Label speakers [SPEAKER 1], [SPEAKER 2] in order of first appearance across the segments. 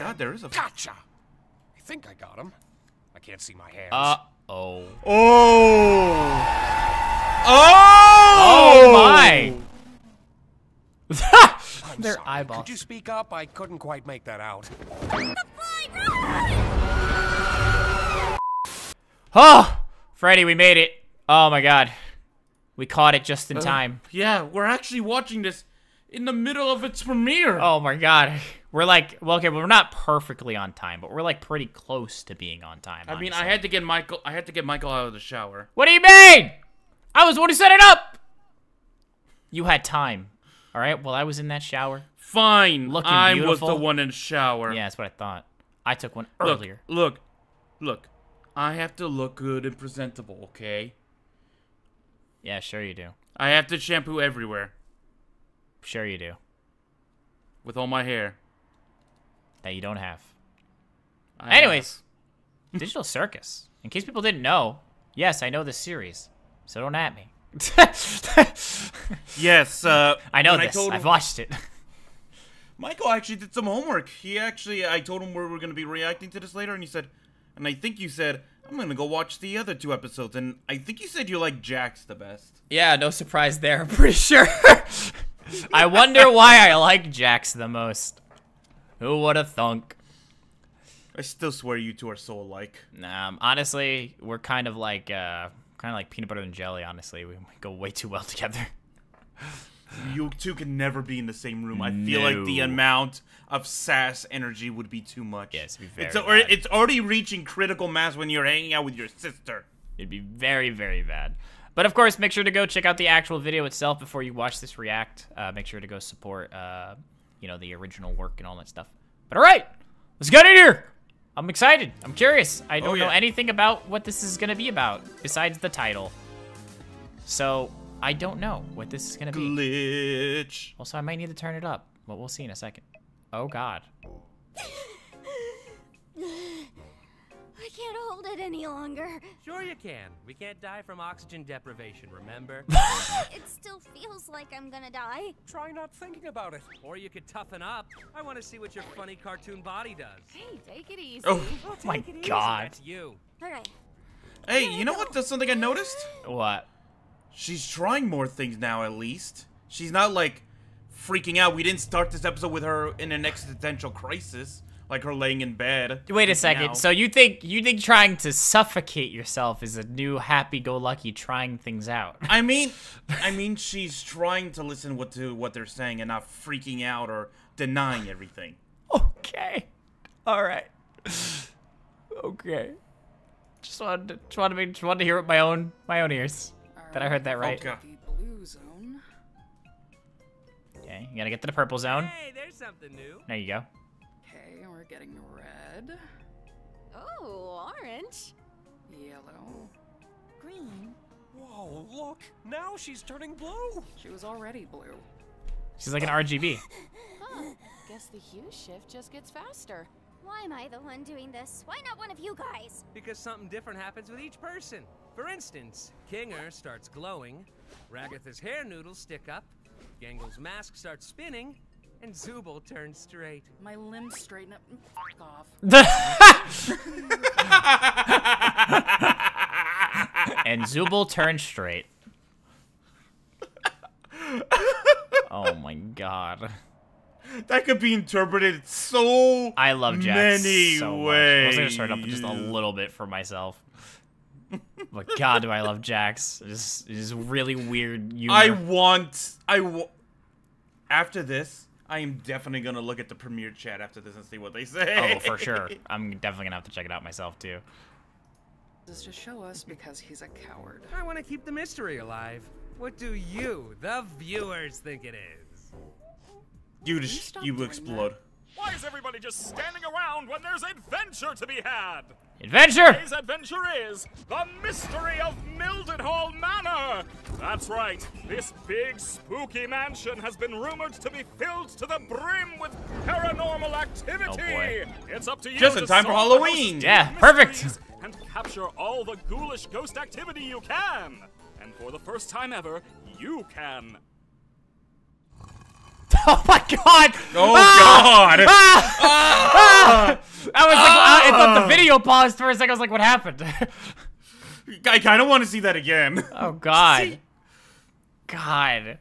[SPEAKER 1] God, there is a...
[SPEAKER 2] Gotcha! I think I got him. I can't see my hands.
[SPEAKER 1] Oh!
[SPEAKER 3] Oh my! Their
[SPEAKER 2] sorry.
[SPEAKER 3] eyeballs.
[SPEAKER 2] Could you speak up? I couldn't quite make that out.
[SPEAKER 3] Oh! Freddy, we made it. Oh my god. We caught it just in time.
[SPEAKER 1] Yeah, we're actually watching this in the middle of its premiere.
[SPEAKER 3] Oh my god. We're like, well, okay, we're not perfectly on time, but we're like pretty close to being on time.
[SPEAKER 1] I mean,
[SPEAKER 3] honestly.
[SPEAKER 1] I had to get Michael out of the shower.
[SPEAKER 3] What do you mean? I was the one who set it up. You had time. All right, well, I was in that shower.
[SPEAKER 1] Fine.
[SPEAKER 3] Looking
[SPEAKER 1] I was
[SPEAKER 3] beautiful.
[SPEAKER 1] the one in the shower.
[SPEAKER 3] Yeah, that's what I thought. I took one earlier.
[SPEAKER 1] Look. I have to look good and presentable, okay?
[SPEAKER 3] Yeah, sure you do.
[SPEAKER 1] I have to shampoo everywhere.
[SPEAKER 3] Sure you do.
[SPEAKER 1] With all my hair.
[SPEAKER 3] That you don't have.
[SPEAKER 1] Anyways.
[SPEAKER 3] Digital Circus. In case people didn't know, yes, I know this series. So don't at me.
[SPEAKER 1] Yes,
[SPEAKER 3] I know this. I've watched it.
[SPEAKER 1] Michael actually did some homework. I told him we were going to be reacting to this later, and he said, and I think you said, I'm going to go watch the other 2 episodes, and I think you said you like Jax the best.
[SPEAKER 3] Yeah, no surprise there, I'm pretty sure. I wonder why I like Jax the most. Who would have thunk?
[SPEAKER 1] I still swear you two are so alike.
[SPEAKER 3] Nah, honestly, we're kind of like peanut butter and jelly, honestly. We go way too well together.
[SPEAKER 1] You two can never be in the same room. I feel like the amount of sass energy would be too much.
[SPEAKER 3] Yeah, it'd be very bad.
[SPEAKER 1] It's already reaching critical mass when you're hanging out with your sister.
[SPEAKER 3] It'd be very, very bad. But of course, make sure to go check out the actual video itself before you watch this react. Make sure to go support, you know, the original work and all that stuff. But all right, let's get in here. I'm excited. I'm curious. I don't know anything about what this is gonna be about besides the title. So I don't know what this is gonna be.
[SPEAKER 1] Glitch.
[SPEAKER 3] Also, I might need to turn it up, but we'll see in a second. Oh God.
[SPEAKER 4] I can't hold it any longer.
[SPEAKER 5] Sure you can. We can't die from oxygen deprivation, remember?
[SPEAKER 4] It still feels like I'm gonna die.
[SPEAKER 2] Try not thinking about it.
[SPEAKER 5] Or you could toughen up. I want to see what your funny cartoon body does.
[SPEAKER 6] Hey, take it easy.
[SPEAKER 1] Oh
[SPEAKER 3] my God.
[SPEAKER 5] That's you.
[SPEAKER 4] Alright.
[SPEAKER 1] Hey, you know what? That's something I noticed.
[SPEAKER 3] What?
[SPEAKER 1] She's trying more things now, at least. She's not, like, freaking out. We didn't start this episode with her in an existential crisis. Like her laying in bed.
[SPEAKER 3] Wait a second.
[SPEAKER 1] Now.
[SPEAKER 3] So you think trying to suffocate yourself is a new happy-go-lucky trying things out?
[SPEAKER 1] I mean, she's trying to listen to what they're saying and not freaking out or denying everything.
[SPEAKER 3] Okay. All right. Okay. Just wanted to hear it with my own ears that I heard that right.
[SPEAKER 1] Okay.
[SPEAKER 6] The blue zone.
[SPEAKER 3] Okay, you gotta get to the purple zone.
[SPEAKER 5] Hey, there's something new.
[SPEAKER 3] There you go.
[SPEAKER 6] Okay, we're getting red,
[SPEAKER 4] Oh, orange.
[SPEAKER 6] yellow.
[SPEAKER 4] Green.
[SPEAKER 2] Whoa, look. Now she's turning blue.
[SPEAKER 6] She was already blue.
[SPEAKER 3] She's like an RGB.
[SPEAKER 6] Huh. Guess the hue shift just gets faster.
[SPEAKER 4] Why am I the one doing this? Why not one of you guys?
[SPEAKER 5] Because something different happens with each person. For instance, Kinger starts glowing, Ragatha's hair noodles stick up, Gangle's mask starts spinning, and Zooble turns straight.
[SPEAKER 6] My limbs straighten up and fuck off.
[SPEAKER 3] And Zooble turned straight. Oh my God.
[SPEAKER 1] That could be interpreted so
[SPEAKER 3] I love Jax
[SPEAKER 1] many
[SPEAKER 3] so much.
[SPEAKER 1] ways.
[SPEAKER 3] I was gonna start up just a little bit for myself. But God, do I love Jax. It's just really weird humor.
[SPEAKER 1] After this, I am definitely gonna look at the premiere chat after this and see what they say.
[SPEAKER 3] Oh, for sure. I'm definitely gonna have to check it out myself too.
[SPEAKER 6] This is to show us because he's a coward.
[SPEAKER 5] I want to keep the mystery alive. What do you, the viewers, think it is?
[SPEAKER 1] You explode.
[SPEAKER 7] Why is everybody just standing around when there's adventure to be had?
[SPEAKER 3] Adventure!
[SPEAKER 7] Today's adventure is the mystery of Mildenhall Manor. That's right. This big spooky mansion has been rumored to be filled to the brim with paranormal activity.
[SPEAKER 3] Oh boy.
[SPEAKER 7] It's up to you.
[SPEAKER 1] Just in
[SPEAKER 7] to
[SPEAKER 1] time for
[SPEAKER 7] solve the
[SPEAKER 1] Halloween.
[SPEAKER 7] house's
[SPEAKER 3] Yeah,
[SPEAKER 7] mysteries
[SPEAKER 3] perfect.
[SPEAKER 7] And capture all the ghoulish ghost activity you can. And for the first time ever, you can.
[SPEAKER 3] Oh my God!
[SPEAKER 1] Oh God!
[SPEAKER 3] I was like, I thought the video paused for a second. I was like, what happened?
[SPEAKER 1] I kind of want to see that again.
[SPEAKER 3] Oh, God. God.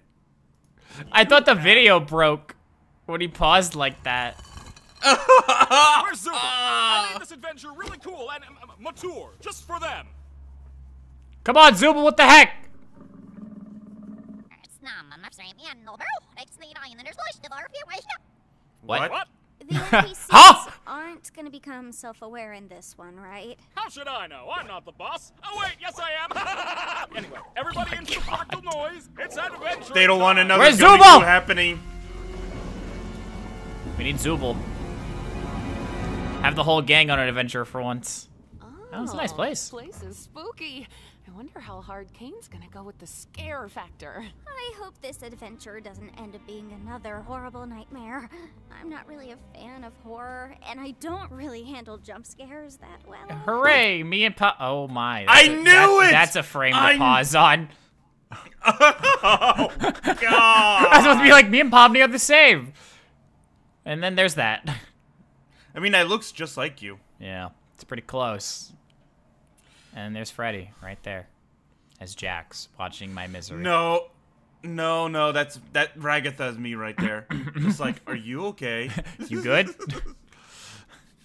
[SPEAKER 3] I thought the video broke when he paused like that.
[SPEAKER 7] Where's Zuba? I made this adventure really cool and mature, just for them.
[SPEAKER 3] Come on, Zuba, what the heck? What?
[SPEAKER 7] What?
[SPEAKER 4] The NPCs
[SPEAKER 3] Huh?
[SPEAKER 4] aren't gonna become self-aware in this one, right?
[SPEAKER 7] How should I know? I'm not the boss. Oh wait, yes I am. Anyway, everybody into the fractal noise. It's adventure.
[SPEAKER 1] They don't want
[SPEAKER 7] time.
[SPEAKER 1] another
[SPEAKER 3] Where's
[SPEAKER 1] Gummy
[SPEAKER 3] Zubul?
[SPEAKER 1] Goo happening.
[SPEAKER 3] We need Zubul. Have the whole gang on an adventure for once. That was a nice place.
[SPEAKER 6] This place is spooky. I wonder how hard Kane's gonna go with the scare factor.
[SPEAKER 4] I hope this adventure doesn't end up being another horrible nightmare. I'm not really a fan of horror, and I don't really handle jump scares that well.
[SPEAKER 3] Hooray! Me and Oh my!
[SPEAKER 1] I knew it!
[SPEAKER 3] That's a frame to pause on.
[SPEAKER 1] Oh,
[SPEAKER 3] I was
[SPEAKER 1] God.
[SPEAKER 3] supposed to be like, me and Pomni are the same. And then there's that.
[SPEAKER 1] I mean, that looks just like you.
[SPEAKER 3] Yeah, it's pretty close. And there's Freddy right there, as Jax watching my misery.
[SPEAKER 1] No, that Ragatha's me right there. Just like, are you okay?
[SPEAKER 3] You good?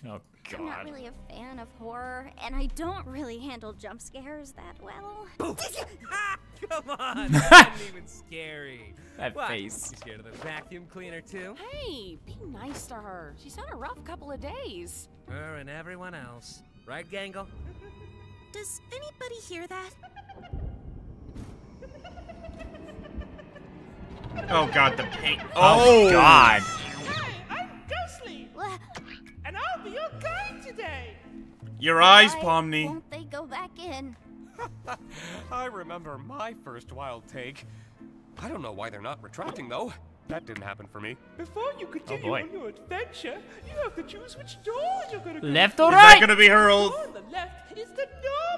[SPEAKER 3] Oh
[SPEAKER 4] I'm not
[SPEAKER 3] God.
[SPEAKER 4] really a fan of horror, and I don't really handle jump scares that well.
[SPEAKER 5] Come on, that isn't even scary.
[SPEAKER 3] That
[SPEAKER 5] What?
[SPEAKER 3] face.
[SPEAKER 5] You scared of the vacuum cleaner too?
[SPEAKER 6] Hey, be nice to her. She's had a rough couple of days.
[SPEAKER 5] Her and everyone else. Right, Gangle?
[SPEAKER 4] Does anybody hear that?
[SPEAKER 1] Oh God, the paint.
[SPEAKER 3] Oh God.
[SPEAKER 8] Hi, I'm Ghostly, and I'll be your guide today.
[SPEAKER 1] Your eyes,
[SPEAKER 4] Why
[SPEAKER 1] Pomni.
[SPEAKER 4] won't they go back in?
[SPEAKER 2] I remember my first wild take. I don't know why they're not retracting, though. That didn't happen for me.
[SPEAKER 8] Before you continue
[SPEAKER 3] boy.
[SPEAKER 8] on your adventure, you have to choose which door you're gonna go
[SPEAKER 3] Left or
[SPEAKER 1] Is that
[SPEAKER 3] right?
[SPEAKER 1] gonna be her
[SPEAKER 8] The
[SPEAKER 1] old?
[SPEAKER 8] door on the left is the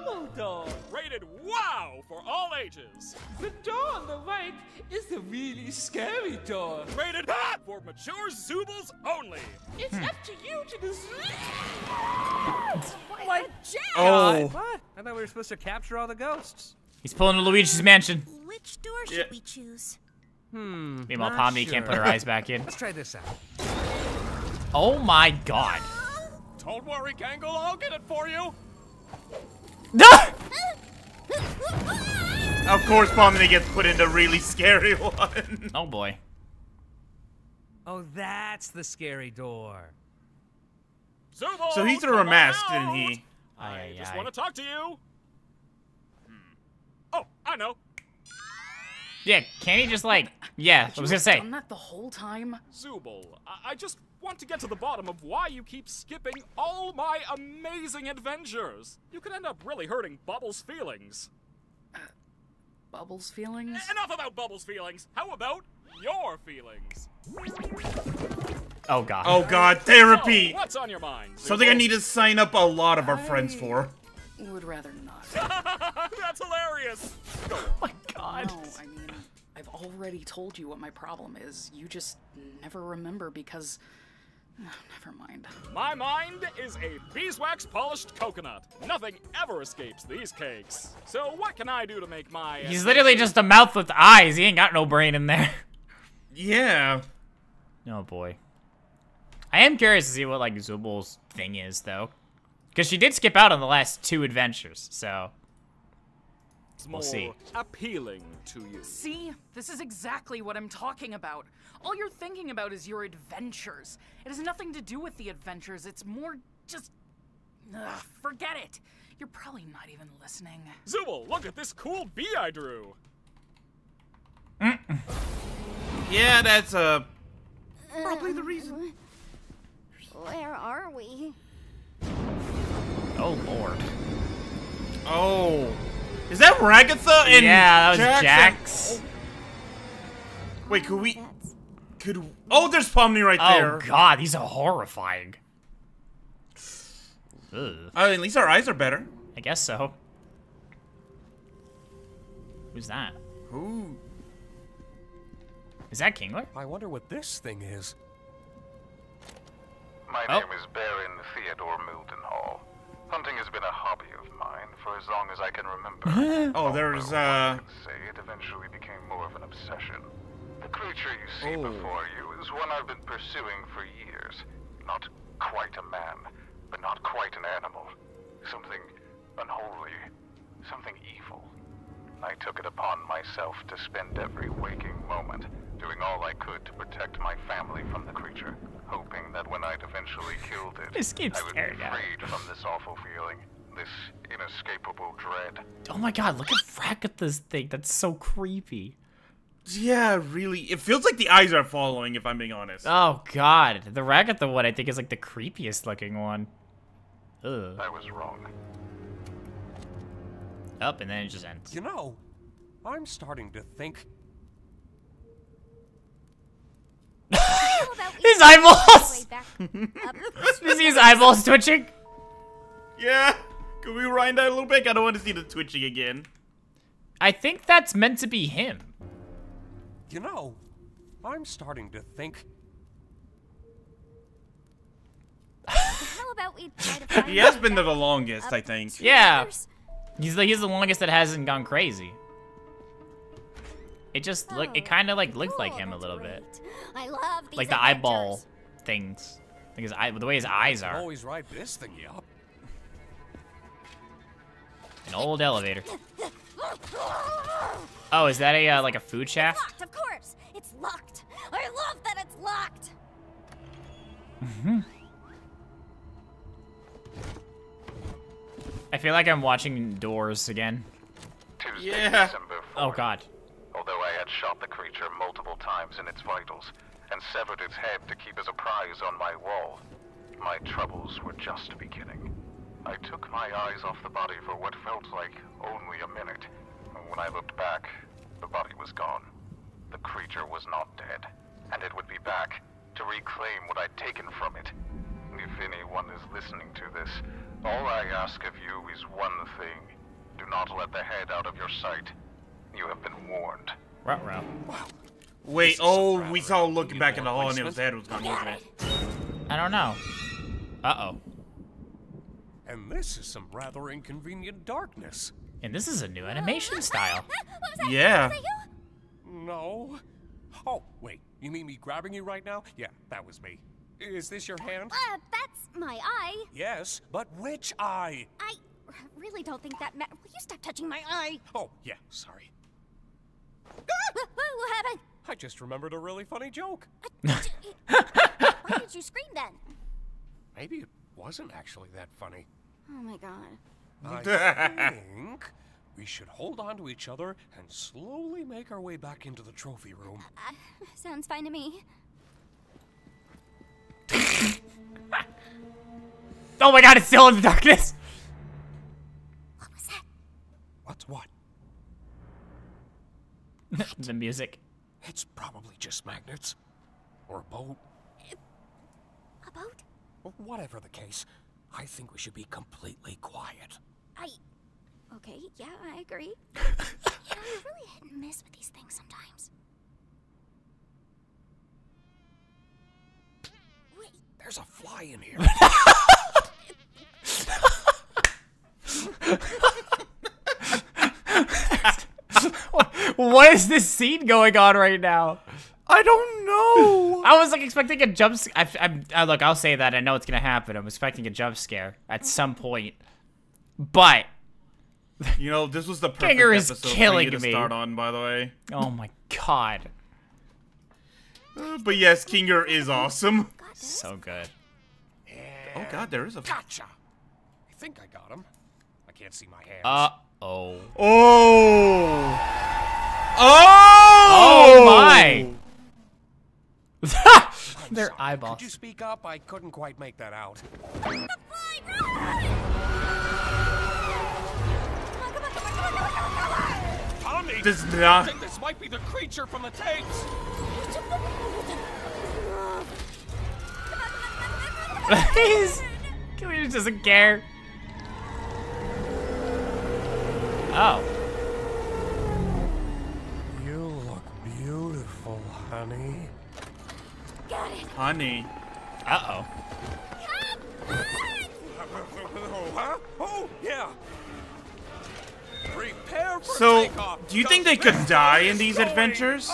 [SPEAKER 8] normal door.
[SPEAKER 7] Rated wow for all ages.
[SPEAKER 8] The door on the right is the really scary door.
[SPEAKER 7] Rated for mature Zubals only.
[SPEAKER 8] It's up to you to decide.
[SPEAKER 1] Oh.
[SPEAKER 5] What? I thought we were supposed to capture all the ghosts.
[SPEAKER 3] He's pulling to Luigi's mansion.
[SPEAKER 4] Which door
[SPEAKER 1] Yeah.
[SPEAKER 4] we choose?
[SPEAKER 3] Meanwhile,
[SPEAKER 5] Not
[SPEAKER 3] Pomni can't put
[SPEAKER 5] sure.
[SPEAKER 3] her eyes back in.
[SPEAKER 5] Let's try this out.
[SPEAKER 3] Oh my God.
[SPEAKER 2] Don't worry, Gangle, I'll get it for you.
[SPEAKER 1] Of course, Pomni gets put in the really scary one.
[SPEAKER 3] Oh boy.
[SPEAKER 5] Oh, that's the scary door.
[SPEAKER 7] Zubal,
[SPEAKER 1] So he threw her
[SPEAKER 7] come
[SPEAKER 1] mask,
[SPEAKER 7] on
[SPEAKER 1] didn't
[SPEAKER 7] out.
[SPEAKER 1] he?
[SPEAKER 7] I just want to talk to you. Oh, I know.
[SPEAKER 3] Yeah, can't he just like? Yeah, I was gonna say.
[SPEAKER 6] Done that the whole time.
[SPEAKER 7] Zubal, I just want to get to the bottom of why you keep skipping all my amazing adventures. You could end up really hurting Bubbles' feelings.
[SPEAKER 6] Bubbles feelings.
[SPEAKER 7] Enough about Bubbles' feelings. How about your feelings?
[SPEAKER 3] Oh God.
[SPEAKER 1] Oh God, therapy.
[SPEAKER 7] Oh, what's on your mind?
[SPEAKER 1] Something I
[SPEAKER 7] Zubal?
[SPEAKER 1] need to sign up a lot of our friends for.
[SPEAKER 6] Would rather not.
[SPEAKER 7] That's hilarious. Go on.
[SPEAKER 3] Oh my God.
[SPEAKER 6] No, I mean, I've already told you what my problem is. You just never remember because... Never mind.
[SPEAKER 7] My mind is a beeswax polished coconut. Nothing ever escapes these cakes. So what can I do to make my...
[SPEAKER 3] He's literally just a mouth with eyes. He ain't got no brain in there.
[SPEAKER 1] Yeah.
[SPEAKER 3] Oh boy. I am curious to see what like Zubal's thing is though, because she did skip out on the last 2 adventures. So
[SPEAKER 7] more
[SPEAKER 3] see.
[SPEAKER 7] appealing to you.
[SPEAKER 6] See? This is exactly what I'm talking about. All you're thinking about is your adventures. It has nothing to do with the adventures. It's more just... Ugh, forget it. You're probably not even listening.
[SPEAKER 7] Zubal, look at this cool bee I drew.
[SPEAKER 1] Yeah, that's probably the reason.
[SPEAKER 4] Where are we?
[SPEAKER 3] oh lord.
[SPEAKER 1] Oh. Is that Ragatha and
[SPEAKER 3] Yeah, that was
[SPEAKER 1] Jax?
[SPEAKER 3] Jax.
[SPEAKER 1] Wait, could we...
[SPEAKER 4] That's...
[SPEAKER 1] Could... Oh, there's Pomni right there.
[SPEAKER 3] Oh God, these are horrifying. Ugh.
[SPEAKER 1] At least our eyes are better.
[SPEAKER 3] I guess so. Who's that?
[SPEAKER 1] Ooh.
[SPEAKER 3] Is that Kingler?
[SPEAKER 2] I wonder what this thing is.
[SPEAKER 9] My
[SPEAKER 3] Oh.
[SPEAKER 9] name is Baron Theodore adore Mildenhall. Hunting has been a hobby of mine for as long as I can remember.
[SPEAKER 1] Oh, there's,
[SPEAKER 9] I could say it eventually became more of an obsession. The creature you see before you is one I've been pursuing for years. Not quite a man, but not quite an animal. Something unholy, something evil. I took it upon myself to spend every waking moment doing all I could to protect my family from the creature, hoping that when I'd eventually killed it,
[SPEAKER 3] This keeps
[SPEAKER 9] I would be
[SPEAKER 3] staring at
[SPEAKER 9] freed from this awful feeling, this inescapable dread.
[SPEAKER 3] Oh my god, look at Ragatha's thing. That's so creepy.
[SPEAKER 1] Yeah, really. It feels like the eyes are following, if I'm being honest.
[SPEAKER 3] Oh god. The Ragatha one, I think, is like the creepiest looking one. Ugh.
[SPEAKER 9] I was wrong.
[SPEAKER 3] Up, and then it just ends.
[SPEAKER 2] You know, I'm starting to think...
[SPEAKER 3] His eyeballs! Did you see his eyeballs twitching?
[SPEAKER 1] Yeah. Can we rewind that a little bit? I don't want to see the twitching again.
[SPEAKER 3] I think that's meant to be him.
[SPEAKER 2] You know, I'm starting to think...
[SPEAKER 4] How about we try to find
[SPEAKER 1] He has been there the longest, I think.
[SPEAKER 3] Yeah. He's the longest that hasn't gone crazy. It just it kind of like looked like him a little bit.
[SPEAKER 4] I love these
[SPEAKER 3] Like the eyeball things. Like the way his eyes are.
[SPEAKER 2] Always ride this thingy up.
[SPEAKER 3] An old elevator. Oh, is that a like a food shaft?
[SPEAKER 4] Locked, of course. It's locked. I love that it's locked.
[SPEAKER 3] I feel like I'm watching Doors again.
[SPEAKER 9] Tuesday,
[SPEAKER 1] Yeah.
[SPEAKER 9] December 4th.
[SPEAKER 3] Oh god.
[SPEAKER 9] Although I had shot the creature multiple times in its vitals and severed its head to keep as a prize on my wall, my troubles were just beginning. I took my eyes off the body for what felt like only a minute. When I looked back, the body was gone. The creature was not dead, and it would be back to reclaim what I'd taken from it. If anyone is listening to this, all I ask of you is one thing. Do not let the head out of your sight. You have been warned.
[SPEAKER 3] Ruh-roh.
[SPEAKER 1] Wait, oh, we saw looking back in the hall and his head was gone, wasn't it?
[SPEAKER 3] I don't know. Uh-oh.
[SPEAKER 2] And this is some rather inconvenient darkness.
[SPEAKER 3] And this is a new animation style.
[SPEAKER 4] What was that?
[SPEAKER 1] Yeah.
[SPEAKER 4] Was that you?
[SPEAKER 2] No. Oh, wait. You mean me grabbing you right now? Yeah, that was me. Is this your hand?
[SPEAKER 4] That's my eye.
[SPEAKER 2] Yes, but which eye?
[SPEAKER 4] I really don't think that matters. Will you stop touching my eye?
[SPEAKER 2] Oh, yeah, sorry.
[SPEAKER 4] What happened?
[SPEAKER 2] I just remembered a really funny joke.
[SPEAKER 4] Why did you scream then?
[SPEAKER 2] Maybe it wasn't actually that funny.
[SPEAKER 4] Oh my god.
[SPEAKER 2] I think we should hold on to each other and slowly make our way back into the trophy room.
[SPEAKER 4] Sounds fine to me.
[SPEAKER 3] Oh my god, it's still in the darkness!
[SPEAKER 4] What was that?
[SPEAKER 2] What's what?
[SPEAKER 3] The music.
[SPEAKER 2] It's probably just magnets. Or a boat.
[SPEAKER 4] A boat?
[SPEAKER 2] Or whatever the case, I think we should be completely quiet.
[SPEAKER 4] Okay, yeah, I agree. You know, you're really hit and miss with these things sometimes. Wait.
[SPEAKER 2] There's a fly in here.
[SPEAKER 3] What is this scene going on right now?
[SPEAKER 1] I don't know.
[SPEAKER 3] I was like expecting a jump scare. Look, I'll say that. I know it's gonna happen. I'm expecting a jump scare at some point. But
[SPEAKER 1] You know, this was the perfect
[SPEAKER 3] Kinger is
[SPEAKER 1] episode
[SPEAKER 3] killing
[SPEAKER 1] for you to
[SPEAKER 3] me.
[SPEAKER 1] start on, by the way.
[SPEAKER 3] oh my god,
[SPEAKER 1] But yes, Kinger is awesome.
[SPEAKER 4] Got this?
[SPEAKER 3] so good.
[SPEAKER 1] Oh god, there is a...
[SPEAKER 2] Gotcha. I think I got him. I can't see my hands.
[SPEAKER 3] Oh.
[SPEAKER 1] Oh!
[SPEAKER 3] Oh my!
[SPEAKER 2] I'm
[SPEAKER 3] Their
[SPEAKER 2] sorry.
[SPEAKER 3] eyeballs.
[SPEAKER 2] Could you speak up? I couldn't quite make that out.
[SPEAKER 4] The fly! Run! Come on, come on, come on, come on, come on, come on!
[SPEAKER 2] Tommy!
[SPEAKER 1] Does
[SPEAKER 2] I
[SPEAKER 1] not...
[SPEAKER 2] think this might be the creature from the tapes!
[SPEAKER 3] He just doesn't care. Oh.
[SPEAKER 2] You look beautiful, honey.
[SPEAKER 4] Got it.
[SPEAKER 1] Honey.
[SPEAKER 3] Uh-oh.
[SPEAKER 4] Come on!
[SPEAKER 2] huh? Oh, yeah. Prepare for
[SPEAKER 1] So,
[SPEAKER 2] takeoff.
[SPEAKER 1] do you think they could die in these adventures?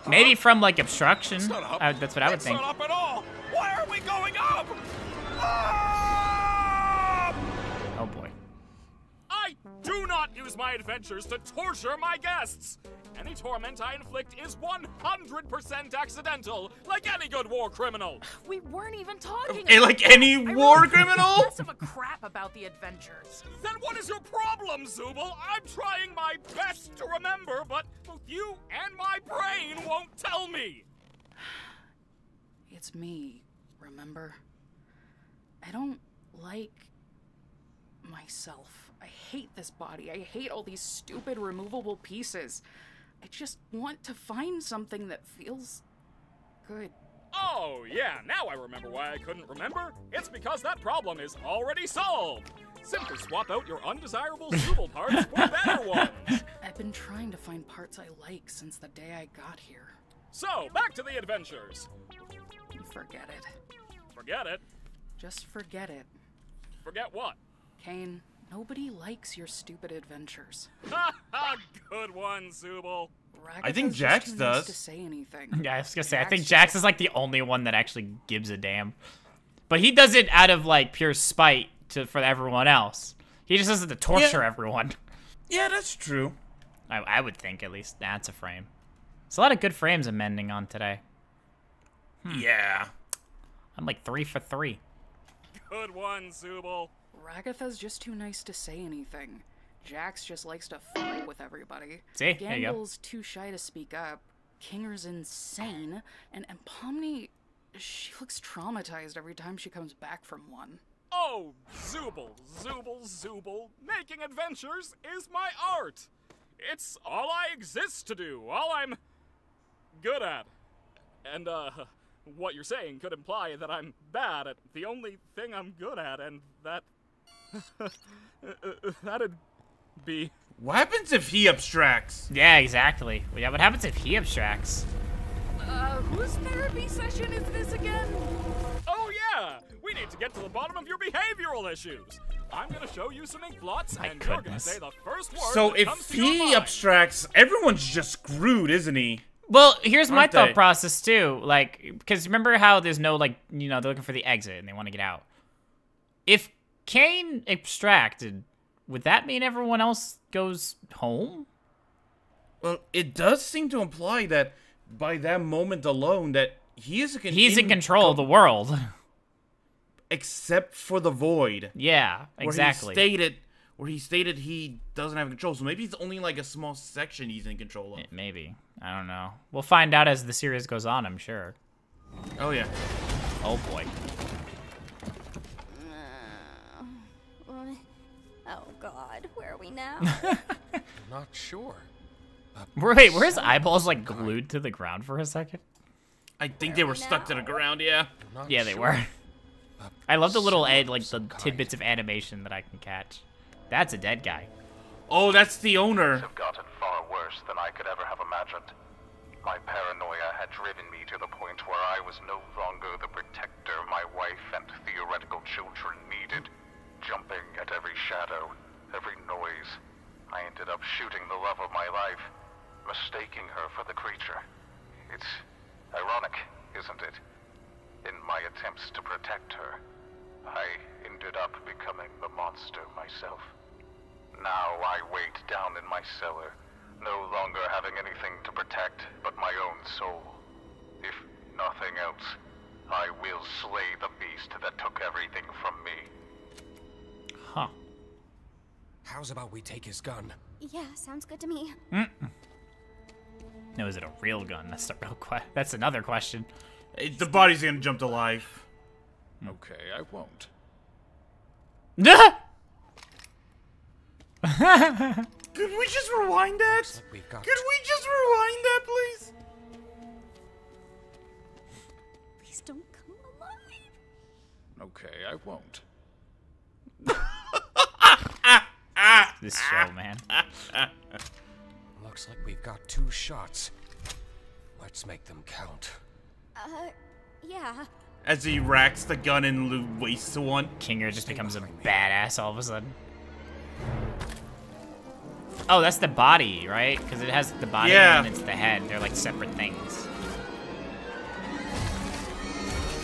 [SPEAKER 3] Maybe from like obstruction.
[SPEAKER 2] It's not up.
[SPEAKER 3] That's what I would
[SPEAKER 2] It's
[SPEAKER 3] think.
[SPEAKER 2] not up at all. Why are we going up? Up!
[SPEAKER 3] Oh boy.
[SPEAKER 7] I do not use my adventures to torture my guests. Any torment I inflict is 100% accidental, like any good war criminal.
[SPEAKER 6] We weren't even talking
[SPEAKER 1] Hey,
[SPEAKER 6] about
[SPEAKER 1] like
[SPEAKER 6] that.
[SPEAKER 1] any
[SPEAKER 6] I
[SPEAKER 1] war
[SPEAKER 6] really
[SPEAKER 1] criminal?
[SPEAKER 6] give less of a crap about the adventures.
[SPEAKER 7] Then what is your problem, Zubul? I'm trying my best to remember, but both you and my brain won't tell me.
[SPEAKER 6] It's me, remember? I don't like myself. I hate this body. I hate all these stupid removable pieces. I just want to find something that feels good.
[SPEAKER 7] Oh, yeah, now I remember why I couldn't remember. It's because that problem is already solved. Simply swap out your undesirable Zubul parts for better ones.
[SPEAKER 6] I've been trying to find parts I like since the day I got here.
[SPEAKER 7] So, back to the adventures.
[SPEAKER 6] Forget it.
[SPEAKER 7] Forget it?
[SPEAKER 6] Just forget it.
[SPEAKER 7] Forget what?
[SPEAKER 6] Kane, nobody likes your stupid adventures.
[SPEAKER 7] Ha ha! Good one, Zubul.
[SPEAKER 1] I think
[SPEAKER 6] Ragatha's
[SPEAKER 1] Jax
[SPEAKER 6] just too nice
[SPEAKER 1] does.
[SPEAKER 6] to say anything.
[SPEAKER 3] Yeah, I was gonna say, I
[SPEAKER 6] Jax
[SPEAKER 3] think
[SPEAKER 6] just-
[SPEAKER 3] Jax is like the only one that actually gives a damn. But he does it out of like pure spite for everyone else. He just does it to torture everyone.
[SPEAKER 1] Yeah, that's true.
[SPEAKER 3] I would think at least that's a frame. There's a lot of good frames I'm ending on today.
[SPEAKER 1] Yeah.
[SPEAKER 3] I'm like 3 for 3.
[SPEAKER 7] Good one, Zubul.
[SPEAKER 6] Ragatha's just too nice to say anything. Jax just likes to fight with everybody.
[SPEAKER 3] See? There you go.
[SPEAKER 6] Gangle's too shy to speak up. Kinger's insane. And Pomni, she looks traumatized every time she comes back from one.
[SPEAKER 7] Oh, Zubul, Zubul, Zubul. Making adventures is my art. It's all I exist to do, all I'm good at. And, what you're saying could imply that I'm bad at the only thing I'm good at, and that... that'd be...
[SPEAKER 1] What happens if he abstracts?
[SPEAKER 3] Yeah, exactly. Yeah, what happens if he abstracts?
[SPEAKER 6] Whose therapy session is this again?
[SPEAKER 7] Oh yeah! We need to get to the bottom of your behavioral issues. I'm gonna show you some ink blots,
[SPEAKER 3] My
[SPEAKER 7] and you're gonna
[SPEAKER 3] goodness.
[SPEAKER 7] say the first word
[SPEAKER 1] So
[SPEAKER 7] that comes
[SPEAKER 1] if
[SPEAKER 7] to your
[SPEAKER 1] he
[SPEAKER 7] mind.
[SPEAKER 1] abstracts, everyone's just screwed, isn't he?
[SPEAKER 3] Well, here's my
[SPEAKER 1] Aren't
[SPEAKER 3] thought
[SPEAKER 1] they?
[SPEAKER 3] process too. Like, because remember how there's no, like, you know, they're looking for the exit and they want to get out. If Kane abstracted, would that mean everyone else goes home?
[SPEAKER 1] Well, it does seem to imply that by that moment alone that he is
[SPEAKER 3] He's in control of the world.
[SPEAKER 1] except for the void.
[SPEAKER 3] Yeah, exactly.
[SPEAKER 1] Where he stated he doesn't have control. So maybe it's only like a small section he's in control of.
[SPEAKER 3] Maybe. I don't know. We'll find out as the series goes on, I'm sure.
[SPEAKER 1] Oh yeah.
[SPEAKER 3] Oh boy.
[SPEAKER 4] Oh God, where are we now?
[SPEAKER 2] Not sure.
[SPEAKER 3] Wait, were his eyeballs like glued to the ground for a second?
[SPEAKER 1] I think they were stuck to the ground, yeah.
[SPEAKER 2] Not
[SPEAKER 3] Yeah, they
[SPEAKER 2] sure.
[SPEAKER 3] were. I love the little
[SPEAKER 2] Some-
[SPEAKER 3] like the
[SPEAKER 2] some kind.
[SPEAKER 3] tidbits of animation that I can catch. That's a dead guy.
[SPEAKER 1] Oh, that's the owner.
[SPEAKER 9] Have gotten far worse than I could ever have imagined. My paranoia had driven me to the point where I was no longer the protector my wife and theoretical children needed. Jumping at every shadow, every noise, I ended up shooting the love of my life, mistaking her for the creature. It's ironic, isn't it? In my attempts to protect her, I ended up becoming the monster myself. Now I wait down in my cellar, no longer having anything to protect but my own soul. If nothing else, I will slay the beast that took everything from me.
[SPEAKER 3] Huh.
[SPEAKER 2] How's about we take his gun?
[SPEAKER 4] Yeah, sounds good to me.
[SPEAKER 3] No, is it a real gun? That's the real That's another question.
[SPEAKER 1] The body's gonna jump to life.
[SPEAKER 7] Okay, I won't.
[SPEAKER 1] Could we just rewind that?
[SPEAKER 2] Looks like we've got
[SPEAKER 1] Could we just rewind that, please?
[SPEAKER 4] Please don't come alive.
[SPEAKER 7] Okay, I won't.
[SPEAKER 3] This show, man.
[SPEAKER 2] Looks like we've got 2 shots. Let's make them count.
[SPEAKER 4] Yeah.
[SPEAKER 1] As he racks the gun and wastes one.
[SPEAKER 3] Kinger just becomes a badass all of a sudden. Oh, that's the body, right? Because it has the body and it's the head. They're like separate things.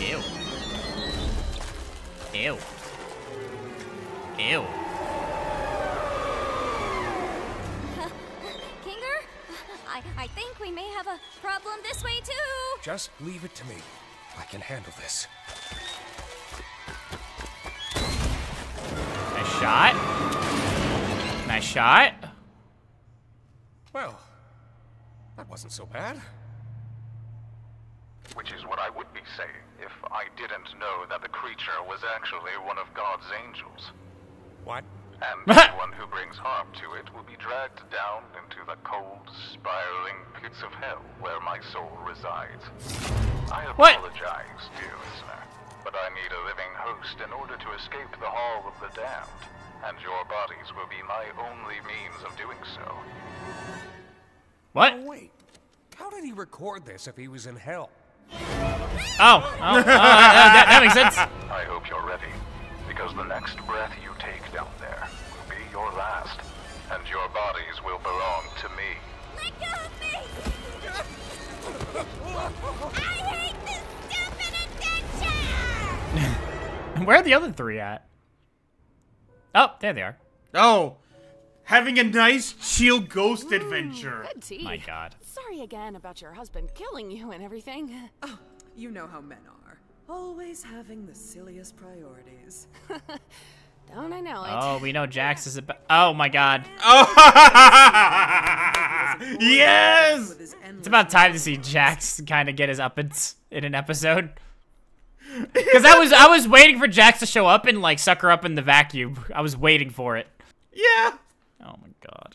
[SPEAKER 3] Ew. Ew. Ew.
[SPEAKER 4] Kinger, I think we may have a problem this way too.
[SPEAKER 2] Just leave it to me. I can handle this.
[SPEAKER 3] Nice shot. Nice shot.
[SPEAKER 2] Well, that wasn't so bad.
[SPEAKER 9] Which is what I would be saying if I didn't know that the creature was actually one of God's angels.
[SPEAKER 2] What?
[SPEAKER 9] And anyone who brings harm to it will be dragged down into the cold, spiraling pits of hell where my soul resides. I apologize, dear listener, but I need a living host in order to escape the Hall of the Damned, and your bodies will be my only means of doing so.
[SPEAKER 3] What?
[SPEAKER 2] Oh, wait. How did he record this if he was in hell?
[SPEAKER 3] That makes sense.
[SPEAKER 9] I hope you're ready, because the next breath you take down there will be your last, and your bodies will belong to me.
[SPEAKER 4] Let go of me! I hate this stupid adventure!
[SPEAKER 3] Where are the other three at? Oh, there they are.
[SPEAKER 1] Oh, having a nice, chill ghost adventure.
[SPEAKER 10] Good tea.
[SPEAKER 3] My God.
[SPEAKER 10] Sorry again about your husband killing you and everything.
[SPEAKER 11] Oh, you know how men are. Always having the silliest priorities.
[SPEAKER 10] Don't I know it?
[SPEAKER 3] Oh, we know Jax is about. Oh my God.
[SPEAKER 1] Oh, yes!
[SPEAKER 3] It's about time to see Jax kind of get his uppance in an episode. Because I was waiting for Jax to show up and like suck her up in the vacuum. I was waiting for it.
[SPEAKER 1] Yeah.
[SPEAKER 3] Oh my God.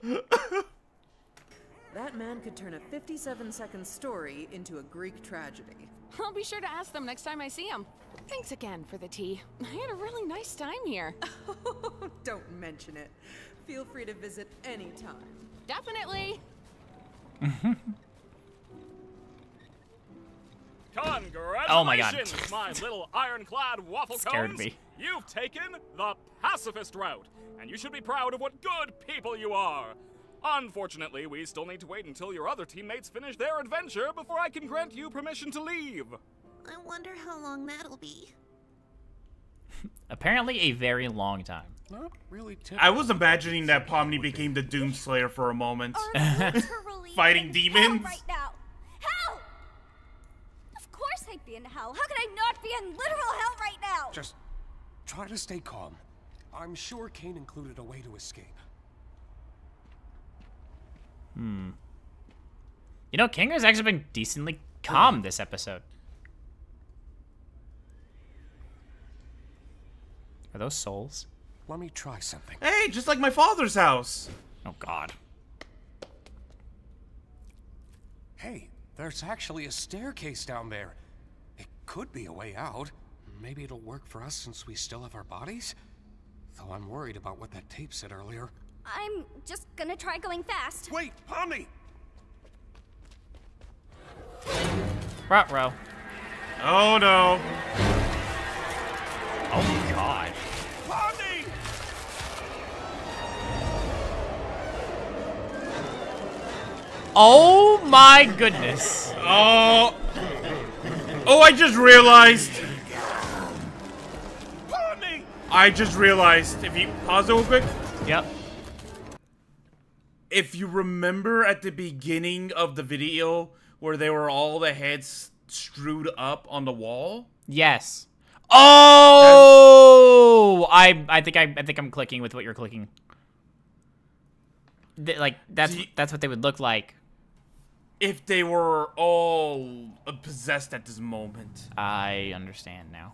[SPEAKER 11] That man could turn a 57-second story into a Greek tragedy.
[SPEAKER 10] I'll be sure to ask them next time I see him. Thanks again for the tea. I had a really nice time here.
[SPEAKER 11] Don't mention it. Feel free to visit anytime.
[SPEAKER 10] Definitely.
[SPEAKER 7] Congratulations,
[SPEAKER 3] Oh my God.
[SPEAKER 7] my little ironclad waffle
[SPEAKER 3] Scared
[SPEAKER 7] cones.
[SPEAKER 3] me.
[SPEAKER 7] You've taken the pacifist route, and you should be proud of what good people you are. Unfortunately, we still need to wait until your other teammates finish their adventure before I can grant you permission to leave.
[SPEAKER 4] I wonder how long that'll be.
[SPEAKER 3] Apparently a very long time.
[SPEAKER 2] Not really typical.
[SPEAKER 1] I was imagining that Pomni became the Doomslayer for a moment.
[SPEAKER 4] Literally
[SPEAKER 1] Fighting
[SPEAKER 4] in
[SPEAKER 1] demons?
[SPEAKER 4] hell right now. Hell! Of course I'd be in hell. How could I not be in literal hell right now?
[SPEAKER 2] Just try to stay calm. I'm sure Kane included a way to escape.
[SPEAKER 3] You know, Kinger's actually been decently calm this episode. Are those souls?
[SPEAKER 2] Let me try something.
[SPEAKER 1] Hey, just like my father's house.
[SPEAKER 3] Oh God.
[SPEAKER 2] Hey, there's actually a staircase down there. It could be a way out. Maybe it'll work for us since we still have our bodies? Though I'm worried about what that tape said earlier.
[SPEAKER 4] I'm just gonna try going fast.
[SPEAKER 2] Wait, Pomni!
[SPEAKER 3] Ruh-roh.
[SPEAKER 1] Oh no.
[SPEAKER 3] Oh God.
[SPEAKER 2] Pomni!
[SPEAKER 3] Oh my goodness.
[SPEAKER 1] Oh. Oh, I just realized.
[SPEAKER 2] Pomni!
[SPEAKER 1] I just realized. If you pause it real quick.
[SPEAKER 3] Yep.
[SPEAKER 1] If you remember at the beginning of the video where they were all the heads strewed up on the wall?
[SPEAKER 3] Yes. Oh! I think I'm clicking with what you're clicking. That's what they would look like.
[SPEAKER 1] If they were all possessed at this moment.
[SPEAKER 3] I understand now.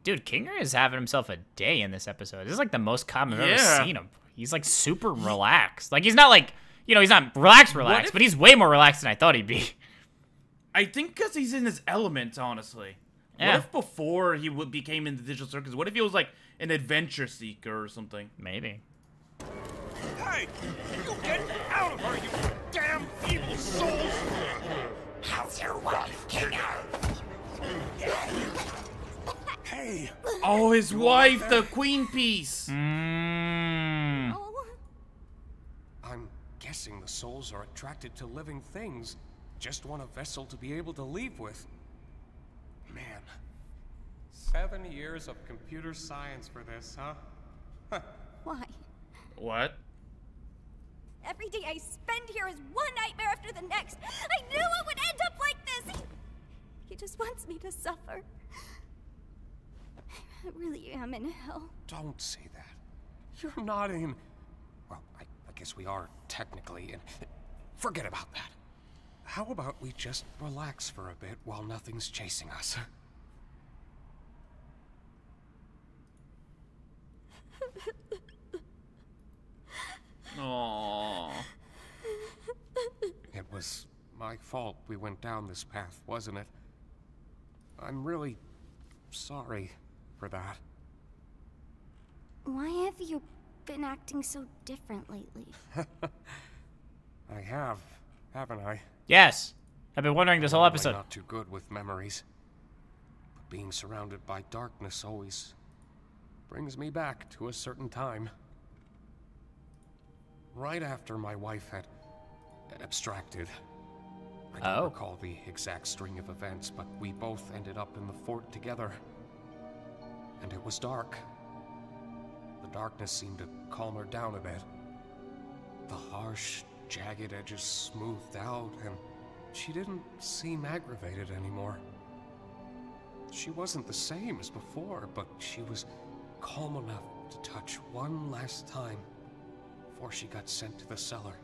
[SPEAKER 3] Dude, Kinger is having himself a day in this episode. This is like the most calm I've ever seen him. He's like super relaxed. Like he's not like, you know, he's not relaxed, but he's way more relaxed than I thought he'd be.
[SPEAKER 1] I think because he's in his element, honestly.
[SPEAKER 3] Yeah.
[SPEAKER 1] What if before he became in the digital circus, what if he was like an adventure seeker or something?
[SPEAKER 3] Maybe.
[SPEAKER 2] Hey! You get out of her, you damn evil souls!
[SPEAKER 12] How's your wife, Kinger?
[SPEAKER 1] Oh, his wife, the queen piece.
[SPEAKER 4] Oh.
[SPEAKER 2] I'm guessing the souls are attracted to living things. Just want a vessel to be able to leave with. Man. 7 years of computer science for this, huh?
[SPEAKER 4] Why?
[SPEAKER 1] What?
[SPEAKER 4] Every day I spend here is one nightmare after the next. I knew it would end up like this. He just wants me to suffer. I really am in hell.
[SPEAKER 2] Don't say that. You're not in... Well, I guess we are technically in... Forget about that. How about we just relax for a bit while nothing's chasing us?
[SPEAKER 1] Aww.
[SPEAKER 2] It was my fault we went down this path, wasn't it? I'm really sorry for that.
[SPEAKER 4] Why have you been acting so different lately?
[SPEAKER 2] I have, haven't I?
[SPEAKER 3] Yes. I've been wondering this whole
[SPEAKER 2] I'm
[SPEAKER 3] episode.
[SPEAKER 2] not too good with memories. But being surrounded by darkness always brings me back to a certain time. Right after my wife had abstracted. I don't recall the exact string of events, but we both ended up in the fort together. And it was dark. The darkness seemed to calm her down a bit. The harsh, jagged edges smoothed out, and she didn't seem aggravated anymore. She wasn't the same as before, but she was calm enough to touch one last time before she got sent to the cellar.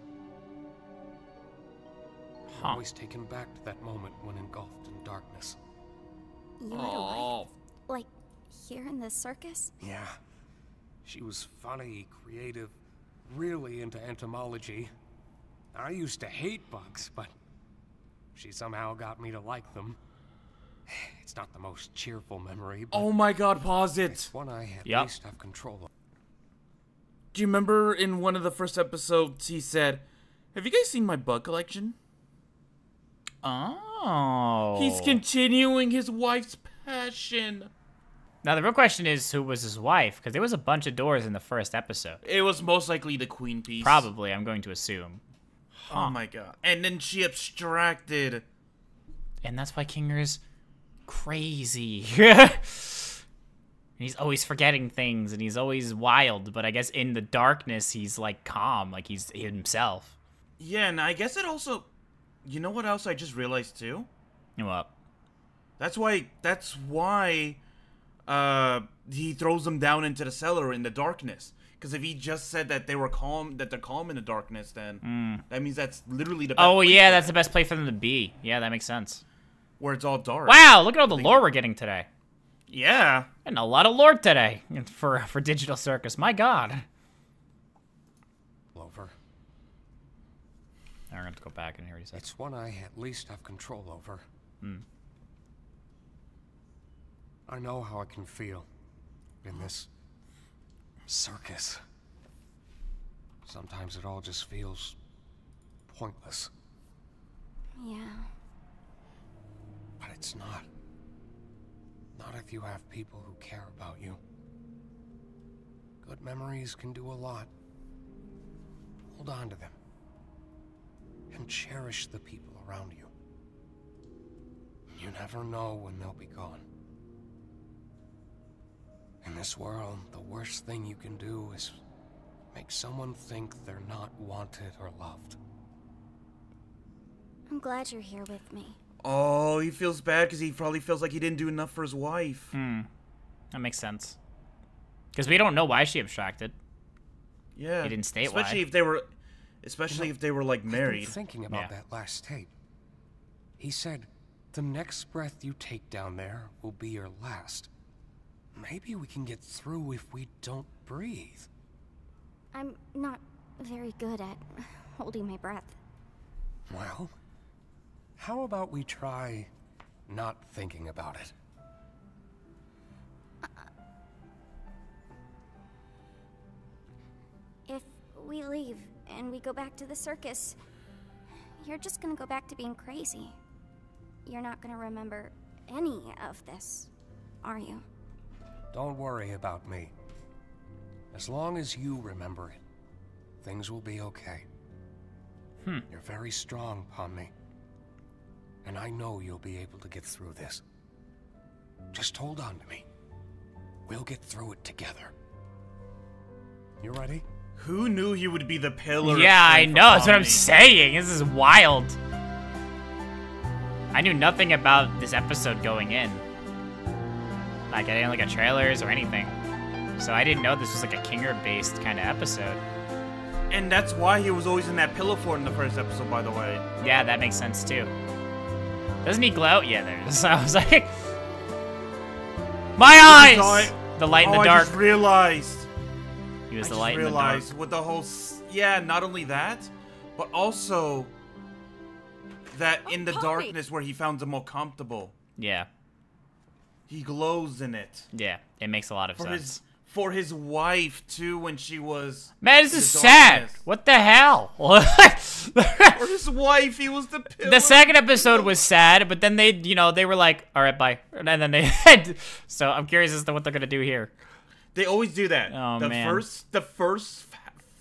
[SPEAKER 2] I'm always taken back to that moment when engulfed in darkness.
[SPEAKER 4] You had a wife? Like, here in the circus?
[SPEAKER 2] Yeah. She was funny, creative, really into entomology. I used to hate bugs, but she somehow got me to like them. It's not the most cheerful memory, but
[SPEAKER 1] Oh my god, pause it.
[SPEAKER 2] it's one I at least have control of.
[SPEAKER 1] Do you remember in one of the first episodes he said, "Have you guys seen my bug collection?"
[SPEAKER 3] Oh.
[SPEAKER 1] He's continuing his wife's passion.
[SPEAKER 3] Now, the real question is, who was his wife? Because there was a bunch of doors in the first episode.
[SPEAKER 1] It was most likely the queen piece.
[SPEAKER 3] Probably, I'm going to assume.
[SPEAKER 1] Oh my god. And then she abstracted.
[SPEAKER 3] And that's why Kinger's crazy. He's always forgetting things, and he's always wild, but I guess in the darkness, he's, like, calm, like he's himself.
[SPEAKER 1] Yeah, and I guess it also... You know what else I just realized, too?
[SPEAKER 3] What?
[SPEAKER 1] That's why he throws them down into the cellar in the darkness. Because if he just said that they were calm, that they're calm in the darkness, then that means that's literally the best
[SPEAKER 3] Oh,
[SPEAKER 1] place
[SPEAKER 3] yeah,
[SPEAKER 1] for
[SPEAKER 3] that's
[SPEAKER 1] them.
[SPEAKER 3] the best place for them to be. Yeah, that makes sense.
[SPEAKER 1] Where it's all dark.
[SPEAKER 3] Wow, look at all the lore we're getting today.
[SPEAKER 1] Yeah.
[SPEAKER 3] And a lot of lore today for Digital Circus. My god.
[SPEAKER 2] Over.
[SPEAKER 3] I'm going to go back and hear what he said.
[SPEAKER 2] It's one I at least have control over. I know how I can feel in this circus. Sometimes it all just feels pointless.
[SPEAKER 4] Yeah.
[SPEAKER 2] But it's not. Not if you have people who care about you. Good memories can do a lot. Hold on to them. And cherish the people around you. You never know when they'll be gone. In this world, the worst thing you can do is make someone think they're not wanted or loved.
[SPEAKER 4] I'm glad you're here with me.
[SPEAKER 1] Oh, he feels bad because he probably feels like he didn't do enough for his wife.
[SPEAKER 3] That makes sense. Because we don't know why she abstracted.
[SPEAKER 1] Yeah.
[SPEAKER 3] He didn't state
[SPEAKER 1] especially
[SPEAKER 3] why.
[SPEAKER 1] if they were, especially if they were like
[SPEAKER 2] I've been
[SPEAKER 1] married.
[SPEAKER 2] thinking about that last tape. He said, the next breath you take down there will be your last. Maybe we can get through if we don't breathe.
[SPEAKER 4] I'm not very good at holding my breath.
[SPEAKER 2] Well, how about we try not thinking about it?
[SPEAKER 4] If we leave and we go back to the circus, you're just gonna go back to being crazy. You're not gonna remember any of this, are you?
[SPEAKER 2] Don't worry about me. As long as you remember it, things will be okay. You're very strong, Pomni. And I know you'll be able to get through this. Just hold on to me. We'll get through it together. You ready?
[SPEAKER 1] Who knew he would be the pillar?
[SPEAKER 3] Yeah, I know. That's what I'm saying. This is wild. I knew nothing about this episode going in. Like, I didn't look at trailers or anything. So I didn't know this was like a Kinger-based kind of episode.
[SPEAKER 1] And that's why he was always in that pillow fort in the first episode, by the way.
[SPEAKER 3] Yeah, that makes sense too. Doesn't he glow? Yeah, there it is. I was like, my eyes! The light in the dark.
[SPEAKER 1] I just realized.
[SPEAKER 3] He was the light in the dark.
[SPEAKER 1] With the whole, yeah, not only that, but also that in the darkness where he found him more comfortable.
[SPEAKER 3] Yeah.
[SPEAKER 1] He glows in it.
[SPEAKER 3] Yeah, it makes a lot of sense.
[SPEAKER 1] For his wife too, when she was.
[SPEAKER 3] Man, this is sad. What the hell?
[SPEAKER 1] For his wife, he was the pillar.
[SPEAKER 3] The second episode was sad, but then they, you know, they were like, all right, bye, and then they had. So I'm curious as to what they're gonna do here.
[SPEAKER 1] They always do that.
[SPEAKER 3] Oh, man.
[SPEAKER 1] The first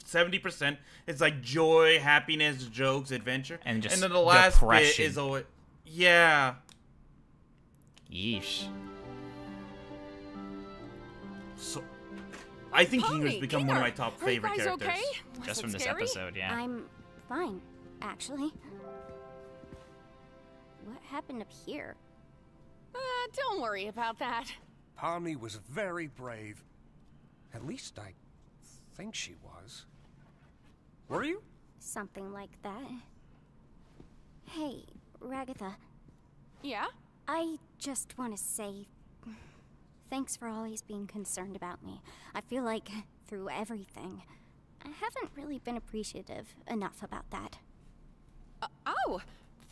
[SPEAKER 1] 70% is like joy, happiness, jokes, adventure,
[SPEAKER 3] and then
[SPEAKER 1] the last
[SPEAKER 3] depression.
[SPEAKER 1] bit is always, yeah.
[SPEAKER 3] Yeesh.
[SPEAKER 1] So, I think Kinger's become one of my top favorite characters.
[SPEAKER 10] Okay?
[SPEAKER 3] Just from this episode, yeah.
[SPEAKER 4] I'm fine, actually. What happened up here?
[SPEAKER 10] Don't worry about that.
[SPEAKER 2] Pomni was very brave. At least I think she was. Were you?
[SPEAKER 4] Something like that. Hey, Ragatha.
[SPEAKER 10] Yeah?
[SPEAKER 4] I just want to say thanks for always being concerned about me. I feel like through everything, I haven't really been appreciative enough about that.
[SPEAKER 10] Oh,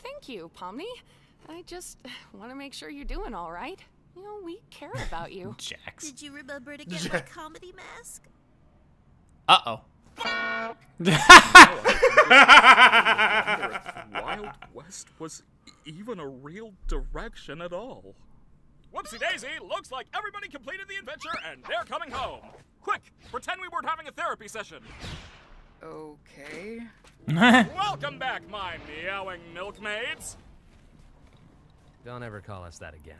[SPEAKER 10] thank you, Pomni. I just want to make sure you're doing all right. You know, we care about you.
[SPEAKER 3] Jax.
[SPEAKER 12] Did you remember to get my comedy mask?
[SPEAKER 3] Uh-oh.
[SPEAKER 7] Wild West was even a real direction at all. Whoopsie daisy, looks like everybody completed the adventure and they're coming home. Quick, pretend we weren't having a therapy session.
[SPEAKER 13] Okay.
[SPEAKER 7] Welcome back, my meowing milkmaids.
[SPEAKER 5] Don't ever call us that again.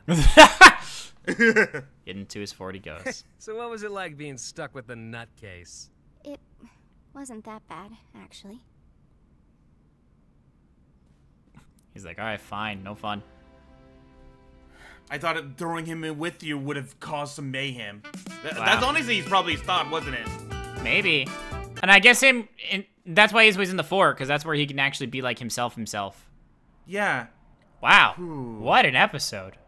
[SPEAKER 3] Into his 40 goes.
[SPEAKER 5] So what was it like being stuck with the nutcase?
[SPEAKER 4] It wasn't that bad, actually.
[SPEAKER 3] He's like, all right, fine, no fun.
[SPEAKER 1] I thought throwing him in with you would have caused some mayhem. That's honestly his probably his thought, wasn't it?
[SPEAKER 3] Maybe. And I guess that's why he's always in the fort, because that's where he can actually be like himself.
[SPEAKER 1] Yeah.
[SPEAKER 3] Wow.
[SPEAKER 1] Ooh.
[SPEAKER 3] What an episode.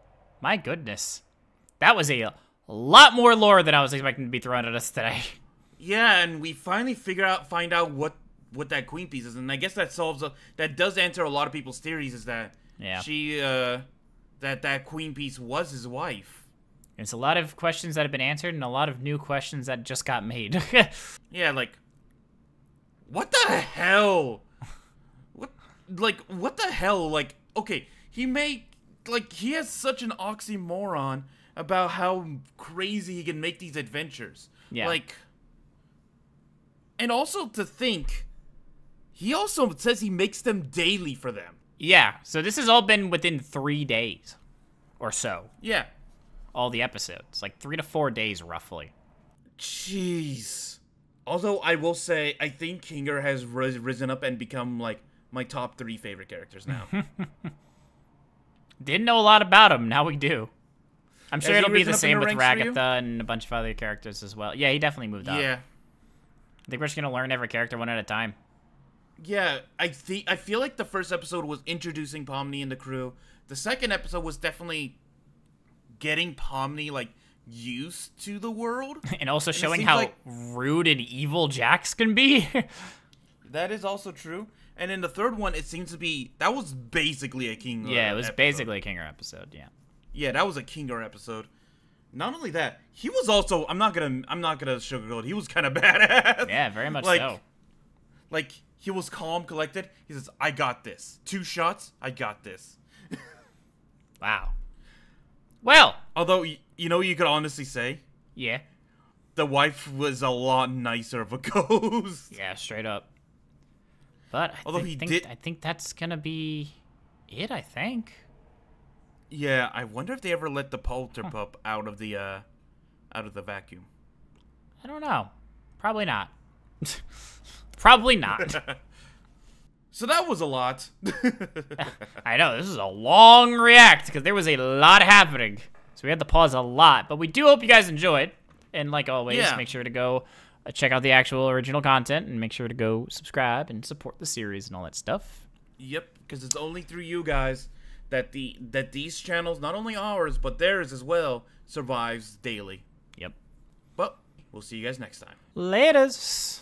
[SPEAKER 3] My goodness. That was a lot more lore than I was expecting to be thrown at us today.
[SPEAKER 1] Yeah, and we finally find out what that queen piece is, and I guess that that does answer a lot of people's theories, is that she that queen piece was his wife.
[SPEAKER 3] It's a lot of questions that have been answered and a lot of new questions that just got made.
[SPEAKER 1] Yeah, like, what the hell? What the hell? Like, okay, he has such an oxymoron about how crazy he can make these adventures.
[SPEAKER 3] Yeah.
[SPEAKER 1] Like, and also to think, he also says he makes them daily for them.
[SPEAKER 3] Yeah, so this has all been within 3 days or so.
[SPEAKER 1] Yeah.
[SPEAKER 3] All the episodes. Like 3 to 4 days, roughly.
[SPEAKER 1] Jeez. Although, I will say, I think Kinger has risen up and become, like, my top 3 favorite characters now.
[SPEAKER 3] Didn't know a lot about him. Now we do. I'm sure it'll be the same with
[SPEAKER 1] the
[SPEAKER 3] Ragatha and a bunch of other characters as well. Yeah, he definitely moved up.
[SPEAKER 1] Yeah.
[SPEAKER 3] I think we're just going to learn every character one at a time.
[SPEAKER 1] Yeah, I feel like the first episode was introducing Pomni and the crew. The second episode was definitely getting Pomni, like, used to the world.
[SPEAKER 3] And also showing how rude and evil Jax can be.
[SPEAKER 1] That is also true. And in the third one, it seems to be, that was basically a Kinger
[SPEAKER 3] Yeah, it was
[SPEAKER 1] episode.
[SPEAKER 3] basically a Kinger episode, yeah.
[SPEAKER 1] Yeah, that was a Kinger episode. Not only that, he was also, I'm not gonna sugarcoat it, he was kind of badass.
[SPEAKER 3] Yeah, very much so.
[SPEAKER 1] Like, he was calm, collected. He says, I got this. 2 shots, I got this.
[SPEAKER 3] Wow. Well.
[SPEAKER 1] Although, you know what you could honestly say?
[SPEAKER 3] Yeah.
[SPEAKER 1] The wife was a lot nicer of a ghost.
[SPEAKER 3] Yeah, straight up. But I think that's gonna be it. I think.
[SPEAKER 1] Yeah, I wonder if they ever let the polterpup out of the vacuum.
[SPEAKER 3] I don't know. Probably not. Probably not.
[SPEAKER 1] So that was a lot.
[SPEAKER 3] I know, this is a long react because there was a lot happening. So we had to pause a lot. But we do hope you guys enjoyed. And like always, make sure to go check out the actual original content and make sure to go subscribe and support the series and all that stuff.
[SPEAKER 1] Yep, because it's only through you guys that these channels, not only ours, but theirs as well, survives daily.
[SPEAKER 3] Yep.
[SPEAKER 1] But we'll see you guys next time.
[SPEAKER 3] Laters.